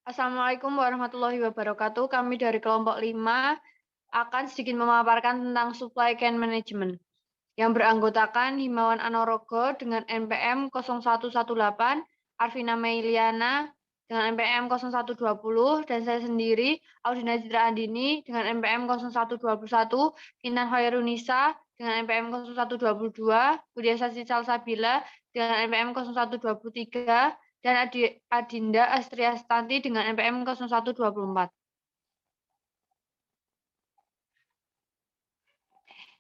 Assalamualaikum warahmatullahi wabarakatuh. Kami dari kelompok 5 akan sedikit memaparkan tentang supply chain management yang beranggotakan Himawan Anorogo dengan NPM 0118, Arvina Meiliana dengan NPM 0120, dan saya sendiri, Audina Citra Andini dengan NPM 0121, Intan Hoirunisa dengan NPM 0122, Budia Sasi Salsabila dengan NPM 0123, dan Adinda Astriastanti dengan NPM 0124.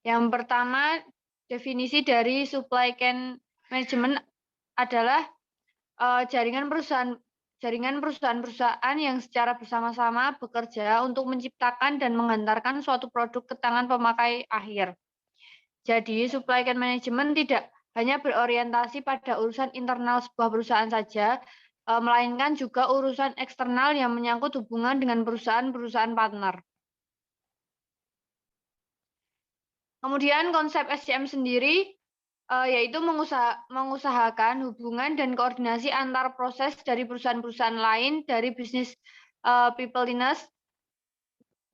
Yang pertama, definisi dari supply chain management adalah jaringan perusahaan-perusahaan yang secara bersama-sama bekerja untuk menciptakan dan mengantarkan suatu produk ke tangan pemakai akhir. Jadi, supply chain management tidak hanya berorientasi pada urusan internal sebuah perusahaan saja, melainkan juga urusan eksternal yang menyangkut hubungan dengan perusahaan-perusahaan partner. Kemudian konsep SCM sendiri yaitu mengusahakan hubungan dan koordinasi antar proses dari perusahaan-perusahaan lain dari bisnis peopleness,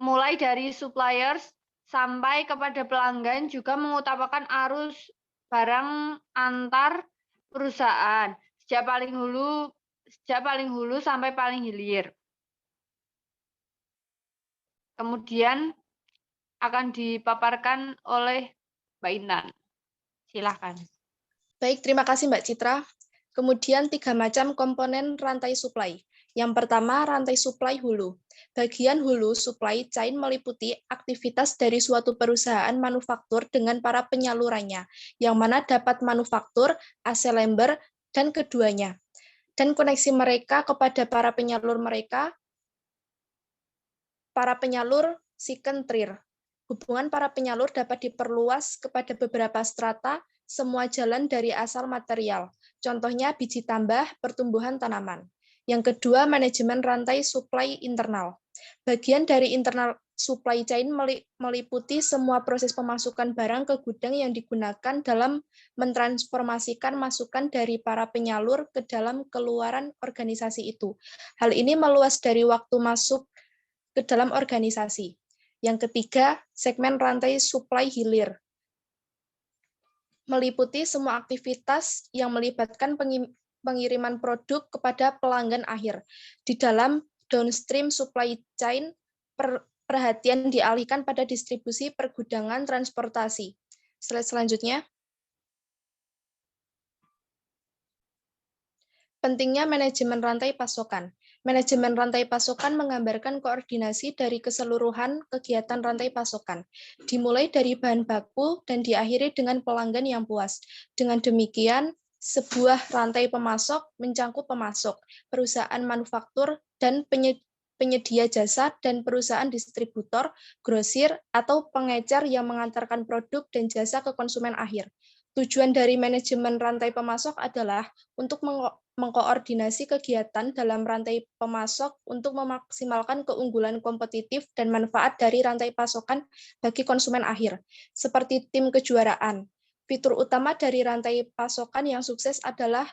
mulai dari suppliers sampai kepada pelanggan, juga mengutamakan arus barang antar perusahaan sejak paling hulu sampai paling hilir. Kemudian akan dipaparkan oleh Mbak Intan. Silahkan. Baik, terima kasih Mbak Citra. Kemudian 3 macam komponen rantai supply. Yang pertama, rantai supply hulu. Bagian hulu supply chain meliputi aktivitas dari suatu perusahaan manufaktur dengan para penyalurannya, yang mana dapat manufaktur, assembler, dan keduanya. Dan koneksi mereka kepada para penyalur second tier. Hubungan para penyalur dapat diperluas kepada beberapa strata, semua jalan dari asal material. Contohnya biji tambah, pertumbuhan tanaman. Yang kedua, manajemen rantai supply internal. Bagian dari internal supply chain meliputi semua proses pemasukan barang ke gudang yang digunakan dalam mentransformasikan masukan dari para penyalur ke dalam keluaran organisasi itu. Hal ini meluas dari waktu masuk ke dalam organisasi. Yang ketiga, segmen rantai supply hilir. Meliputi semua aktivitas yang melibatkan pengiriman produk kepada pelanggan akhir. Di dalam downstream supply chain, perhatian dialihkan pada distribusi, pergudangan, transportasi. Slide selanjutnya. Pentingnya manajemen rantai pasokan. Manajemen rantai pasokan menggambarkan koordinasi dari keseluruhan kegiatan rantai pasokan, dimulai dari bahan baku dan diakhiri dengan pelanggan yang puas. Dengan demikian, sebuah rantai pemasok mencangkup pemasok, perusahaan manufaktur, dan penyedia jasa, dan perusahaan distributor, grosir, atau pengecer yang mengantarkan produk dan jasa ke konsumen akhir. Tujuan dari manajemen rantai pemasok adalah untuk mengkoordinasi kegiatan dalam rantai pemasok untuk memaksimalkan keunggulan kompetitif dan manfaat dari rantai pasokan bagi konsumen akhir, seperti tim kejuaraan. Fitur utama dari rantai pasokan yang sukses adalah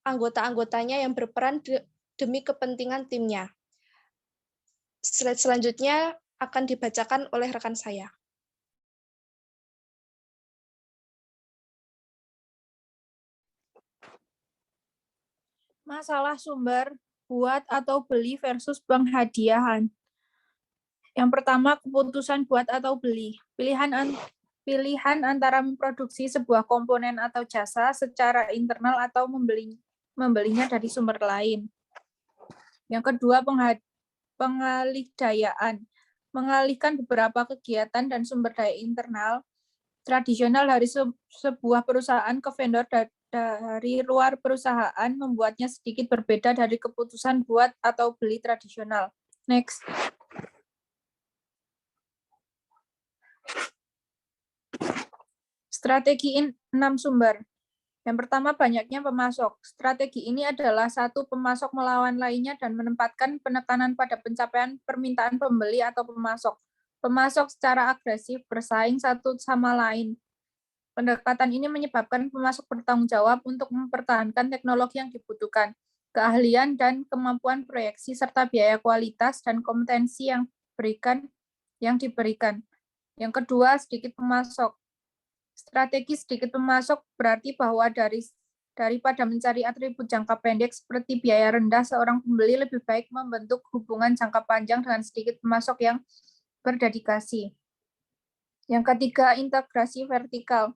anggota-anggotanya yang berperan demi kepentingan timnya. Slide selanjutnya akan dibacakan oleh rekan saya. Masalah sumber buat atau beli versus penghadiahan. Yang pertama, keputusan buat atau beli. Pilihan antara memproduksi sebuah komponen atau jasa secara internal atau membelinya dari sumber lain. Yang kedua, pengalihdayaan. Mengalihkan beberapa kegiatan dan sumber daya internal tradisional dari sebuah perusahaan ke vendor dari luar perusahaan, membuatnya sedikit berbeda dari keputusan buat atau beli tradisional. Next. Strategi 6 sumber. Yang pertama, banyaknya pemasok. Strategi ini adalah satu pemasok melawan lainnya dan menempatkan penekanan pada pencapaian permintaan pembeli atau pemasok. Pemasok secara agresif bersaing satu sama lain. Pendekatan ini menyebabkan pemasok bertanggung jawab untuk mempertahankan teknologi yang dibutuhkan. keahlian dan kemampuan proyeksi, serta biaya kualitas dan kompetensi yang diberikan. Yang kedua, sedikit pemasok. Strategi sedikit pemasok berarti bahwa daripada mencari atribut jangka pendek seperti biaya rendah, seorang pembeli lebih baik membentuk hubungan jangka panjang dengan sedikit pemasok yang berdedikasi. Yang ketiga, integrasi vertikal.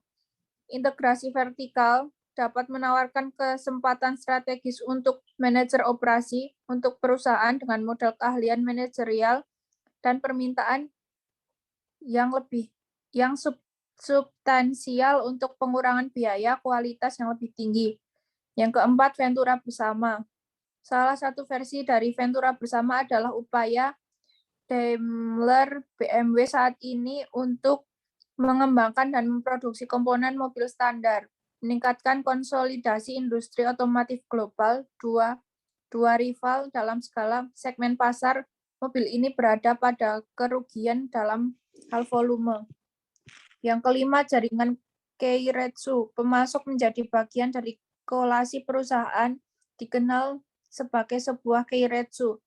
Integrasi vertikal dapat menawarkan kesempatan strategis untuk manajer operasi, untuk perusahaan dengan modal keahlian manajerial dan permintaan yang substansial untuk pengurangan biaya kualitas yang lebih tinggi. Yang keempat, Ventura bersama. Salah satu versi dari Ventura bersama adalah upaya Daimler BMW saat ini untuk mengembangkan dan memproduksi komponen mobil standar, meningkatkan konsolidasi industri otomotif global. Dua rival dalam skala segmen pasar mobil ini berada pada kerugian dalam hal volume. Yang kelima, jaringan Keiretsu. Pemasok menjadi bagian dari kolasi perusahaan dikenal sebagai sebuah Keiretsu.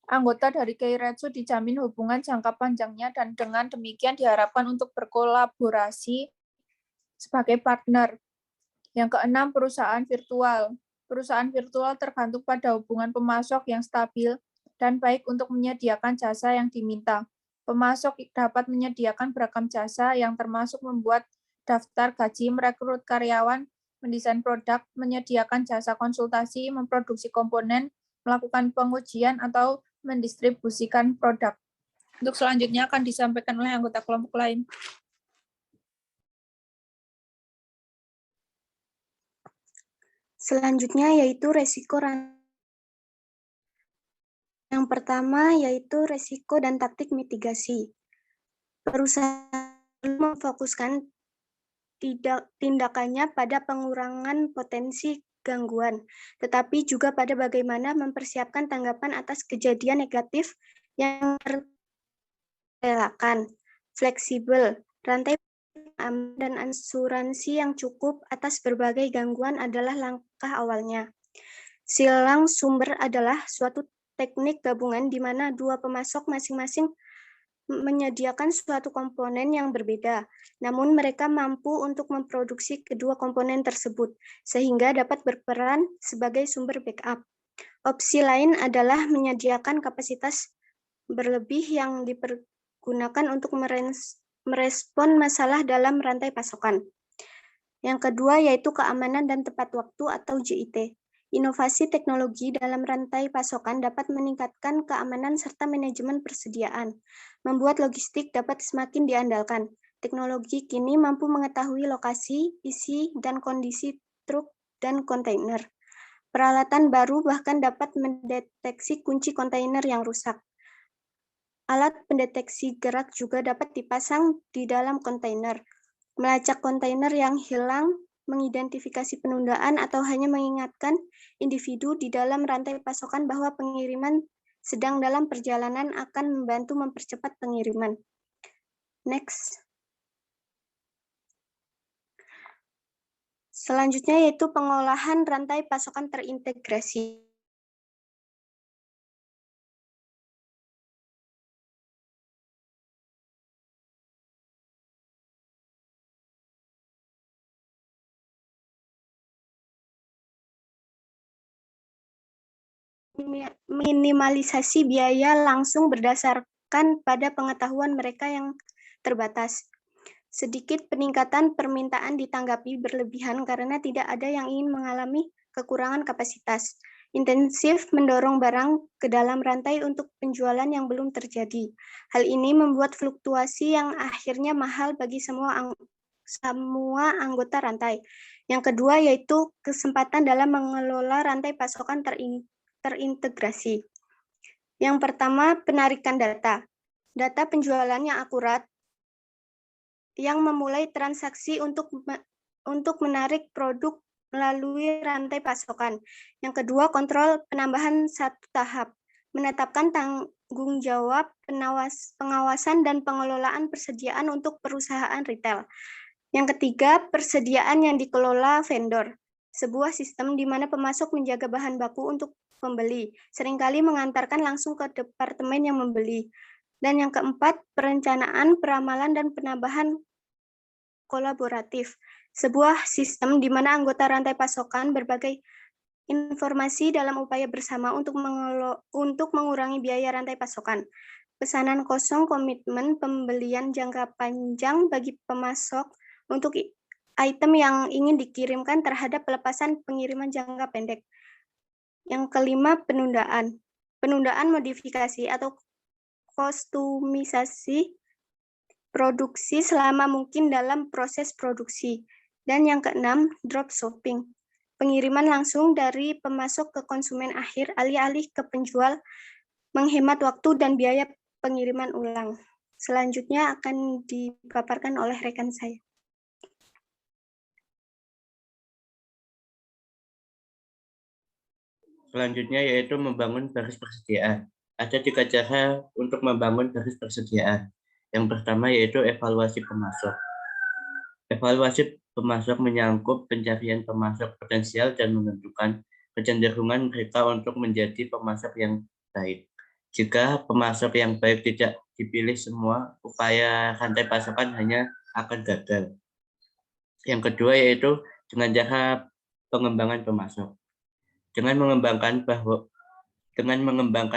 Anggota dari Keiretsu dijamin hubungan jangka panjangnya dan dengan demikian diharapkan untuk berkolaborasi sebagai partner. Yang keenam, perusahaan virtual. Perusahaan virtual tergantung pada hubungan pemasok yang stabil dan baik untuk menyediakan jasa yang diminta. Pemasok dapat menyediakan beragam jasa yang termasuk membuat daftar gaji, merekrut karyawan, mendesain produk, menyediakan jasa konsultasi, memproduksi komponen, melakukan pengujian, atau mendistribusikan produk. Untuk selanjutnya akan disampaikan oleh anggota kelompok lain. Selanjutnya yaitu resiko. Yang pertama yaitu resiko dan taktik mitigasi. Perusahaan memfokuskan tindakannya pada pengurangan potensi gangguan, tetapi juga pada bagaimana mempersiapkan tanggapan atas kejadian negatif yang terelakkan. Fleksibel, rantai aman dan asuransi yang cukup atas berbagai gangguan adalah langkah awalnya. Silang sumber adalah suatu teknik gabungan di mana dua pemasok masing-masing menyediakan suatu komponen yang berbeda, namun mereka mampu untuk memproduksi kedua komponen tersebut, sehingga dapat berperan sebagai sumber backup. Opsi lain adalah menyediakan kapasitas berlebih yang dipergunakan untuk merespon masalah dalam rantai pasokan. Yang kedua yaitu keamanan dan tepat waktu atau JIT. Inovasi teknologi dalam rantai pasokan dapat meningkatkan keamanan serta manajemen persediaan, membuat logistik dapat semakin diandalkan. Teknologi kini mampu mengetahui lokasi, isi, dan kondisi truk dan kontainer. Peralatan baru bahkan dapat mendeteksi kunci kontainer yang rusak. Alat pendeteksi gerak juga dapat dipasang di dalam kontainer, melacak kontainer yang hilang, mengidentifikasi penundaan, atau hanya mengingatkan individu di dalam rantai pasokan bahwa pengiriman sedang dalam perjalanan akan membantu mempercepat pengiriman. Next. Selanjutnya yaitu pengolahan rantai pasokan terintegrasi. Minimalisasi biaya langsung berdasarkan pada pengetahuan mereka yang terbatas. Sedikit peningkatan permintaan ditanggapi berlebihan karena tidak ada yang ingin mengalami kekurangan kapasitas. Intensif mendorong barang ke dalam rantai untuk penjualan yang belum terjadi. Hal ini membuat fluktuasi yang akhirnya mahal bagi semua anggota rantai. Yang kedua yaitu kesempatan dalam mengelola rantai pasokan terintegrasi. Yang pertama, penarikan data. Data penjualan yang akurat yang memulai transaksi untuk menarik produk melalui rantai pasokan. Yang kedua, kontrol penambahan satu tahap. Menetapkan tanggung jawab pengawasan dan pengelolaan persediaan untuk perusahaan retail. Yang ketiga, persediaan yang dikelola vendor. sebuah sistem di mana pemasok menjaga bahan baku untuk pembeli, seringkali mengantarkan langsung ke departemen yang membeli. Dan yang keempat, perencanaan, peramalan, dan penambahan kolaboratif. Sebuah sistem di mana anggota rantai pasokan berbagai informasi dalam upaya bersama untuk mengurangi biaya rantai pasokan. Pesanan kosong, komitmen pembelian jangka panjang bagi pemasok untuk item yang ingin dikirimkan terhadap pelepasan pengiriman jangka pendek. Yang kelima, penundaan. Penundaan modifikasi atau kostumisasi produksi selama mungkin dalam proses produksi. Dan yang keenam, drop shipping. Pengiriman langsung dari pemasok ke konsumen akhir alih-alih ke penjual, menghemat waktu dan biaya pengiriman ulang. Selanjutnya akan dipaparkan oleh rekan saya. Selanjutnya yaitu membangun baris persediaan. Ada 3 cara untuk membangun baris persediaan. Yang pertama yaitu evaluasi pemasok. Evaluasi pemasok menyangkut pencarian pemasok potensial dan menentukan kecenderungan mereka untuk menjadi pemasok yang baik. Jika pemasok yang baik tidak dipilih semua, upaya rantai pasokan hanya akan gagal. Yang kedua yaitu dengan cara pengembangan pemasok. Dengan mengembangkan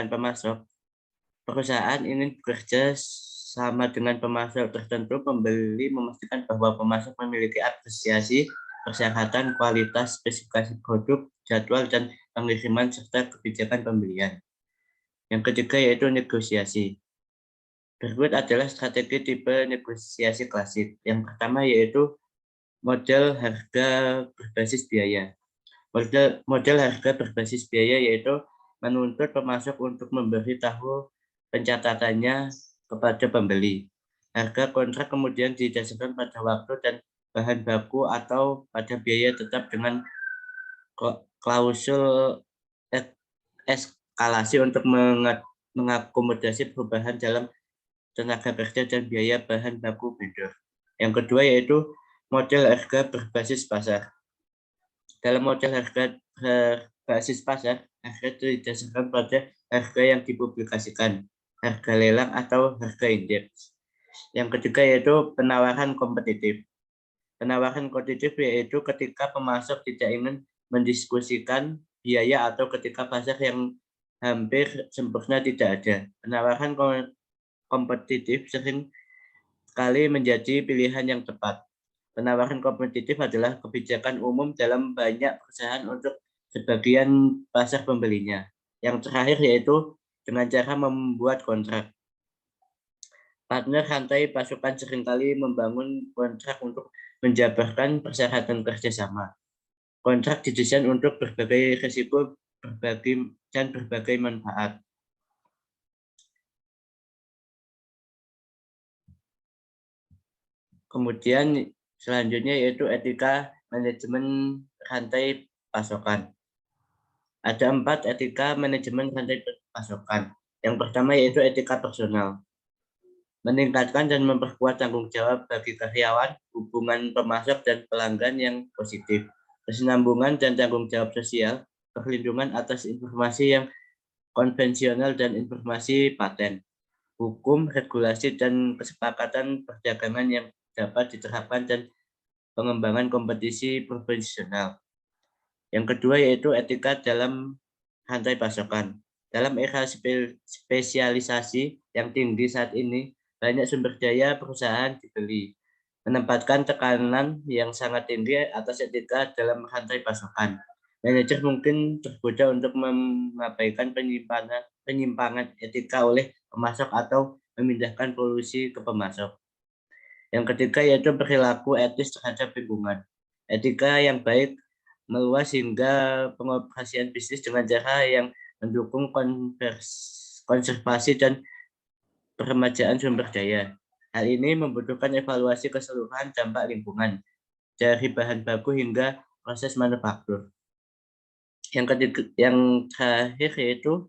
pemasok, perusahaan ingin bekerja sama dengan pemasok tertentu. Pembeli memastikan bahwa pemasok memiliki apresiasi, persyaratan, kualitas, spesifikasi produk, jadwal, dan pengiriman, serta kebijakan pembelian. Yang ketiga yaitu negosiasi. Berikut adalah strategi tipe negosiasi klasik. Yang pertama yaitu model harga berbasis biaya. Model harga berbasis biaya yaitu menuntut pemasok untuk memberitahu pencatatannya kepada pembeli. Harga kontrak kemudian didasarkan pada waktu dan bahan baku atau pada biaya tetap dengan klausul eskalasi untuk mengakomodasi perubahan dalam tenaga kerja dan biaya bahan baku vendor. Yang kedua yaitu model harga berbasis pasar. Dalam model harga berbasis pasar, harga didasarkan pada harga yang dipublikasikan, harga lelang atau harga indeks. Yang ketiga yaitu penawaran kompetitif. Penawaran kompetitif yaitu ketika pemasok tidak ingin mendiskusikan biaya atau ketika pasar yang hampir sempurna tidak ada. Penawaran kompetitif sering kali menjadi pilihan yang tepat. Penawaran kompetitif adalah kebijakan umum dalam banyak perusahaan untuk sebagian pasar pembelinya. Yang terakhir yaitu dengan cara membuat kontrak. Partner rantai pasokan seringkali membangun kontrak untuk menjabarkan persyaratan kerjasama. Kontrak didesain untuk berbagai risiko dan berbagai manfaat. Kemudian selanjutnya yaitu etika manajemen rantai pasokan. Ada 4 etika manajemen rantai pasokan. Yang pertama yaitu etika personal. Meningkatkan dan memperkuat tanggung jawab bagi karyawan, hubungan pemasok dan pelanggan yang positif, kesinambungan dan tanggung jawab sosial, perlindungan atas informasi yang konvensional dan informasi paten, hukum, regulasi, dan kesepakatan perdagangan yang dapat diterapkan dan pengembangan kompetisi profesional. Yang kedua yaitu etika dalam rantai pasokan. Dalam era spesialisasi yang tinggi saat ini, banyak sumber daya perusahaan dibeli, menempatkan tekanan yang sangat tinggi atas etika dalam rantai pasokan. Manajer mungkin tergoda untuk mengabaikan penyimpangan etika oleh pemasok atau memindahkan polusi ke pemasok. Yang ketiga yaitu perilaku etis terhadap lingkungan. Etika yang baik meluas hingga pengoperasian bisnis dengan cara yang mendukung konservasi dan peremajaan sumber daya. Hal ini membutuhkan evaluasi keseluruhan dampak lingkungan, dari bahan baku hingga proses manufaktur. Yang terakhir yaitu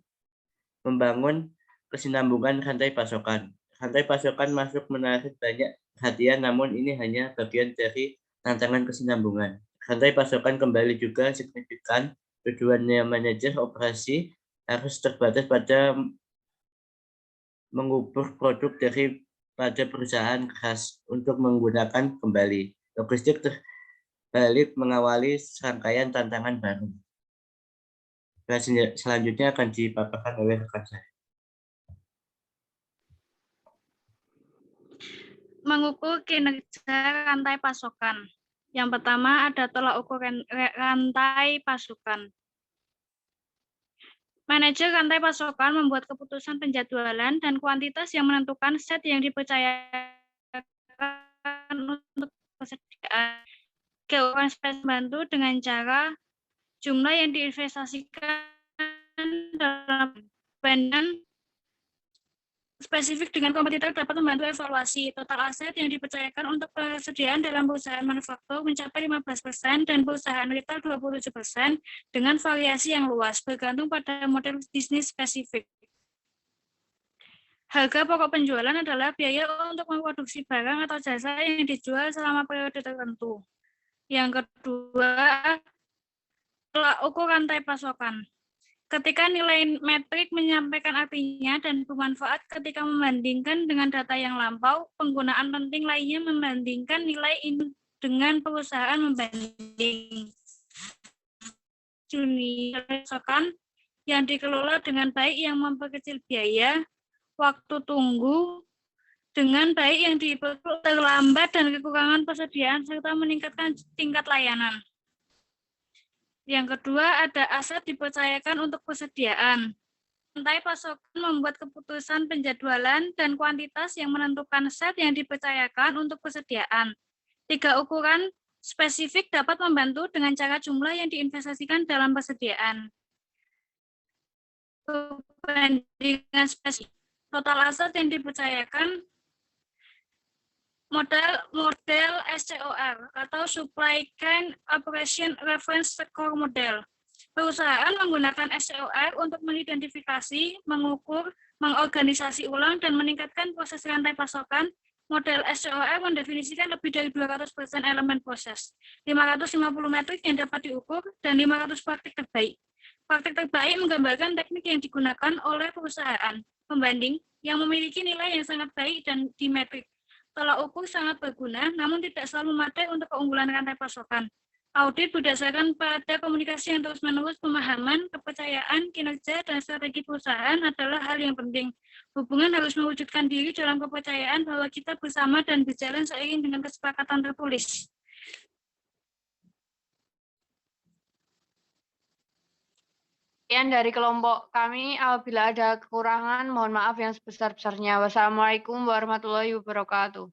membangun kesinambungan rantai pasokan. Rantai pasokan masuk menarik banyak perhatian, namun ini hanya bagian dari tantangan kesinambungan. rantai pasokan kembali juga signifikan. Tujuannya manajer operasi harus terbatas pada mengubur produk pada perusahaan khas untuk menggunakan kembali. Logistik terbalik mengawali serangkaian tantangan baru. Selanjutnya akan dipaparkan oleh rekan saya. Mengukur kinerja rantai pasokan. Yang pertama ada tolak ukur rantai pasokan. Manajer rantai pasokan membuat keputusan penjadwalan dan kuantitas yang menentukan set yang dipercayakan untuk persediaan. Keuangan membantu dengan cara jumlah yang diinvestasikan dalam banding spesifik dengan kompetitor dapat membantu evaluasi. Total aset yang dipercayakan untuk persediaan dalam perusahaan manufaktur mencapai 15% dan perusahaan retail 27% dengan variasi yang luas, bergantung pada model bisnis spesifik. Harga pokok penjualan adalah biaya untuk memproduksi barang atau jasa yang dijual selama periode tertentu. Yang kedua, tolak ukur rantai pasokan. Ketika nilai metrik menyampaikan artinya dan bermanfaat ketika membandingkan dengan data yang lampau, penggunaan penting lainnya membandingkan nilai ini dengan perusahaan membanding. Pasokan yang dikelola dengan baik yang memperkecil biaya, waktu tunggu dengan baik yang diperlukan terlambat dan kekurangan persediaan serta meningkatkan tingkat layanan. Yang kedua, ada aset dipercayakan untuk persediaan. Rantai pasokan membuat keputusan penjadwalan dan kuantitas yang menentukan set yang dipercayakan untuk persediaan. 3 ukuran spesifik dapat membantu dengan cara jumlah yang diinvestasikan dalam persediaan. Perbandingan spesifik. Total aset yang dipercayakan model SCOR atau Supply Chain Operation Reference Score Model. Perusahaan menggunakan SCOR untuk mengidentifikasi, mengukur, mengorganisasi ulang, dan meningkatkan proses rantai pasokan. Model SCOR mendefinisikan lebih dari 200% elemen proses, 550 metrik yang dapat diukur, dan 500 praktik terbaik. Praktik terbaik menggambarkan teknik yang digunakan oleh perusahaan pembanding yang memiliki nilai yang sangat baik dan di metrik. Tolak ukur sangat berguna, namun tidak selalu memadai untuk keunggulan rantai pasokan. Audit berdasarkan pada komunikasi yang terus-menerus, pemahaman, kepercayaan, kinerja, dan strategi perusahaan adalah hal yang penting. Hubungan harus mewujudkan diri dalam kepercayaan bahwa kita bersama dan berjalan seiring dengan kesepakatan tertulis. Sekian dari kelompok kami. Apabila ada kekurangan, mohon maaf yang sebesar-besarnya. Wassalamualaikum warahmatullahi wabarakatuh.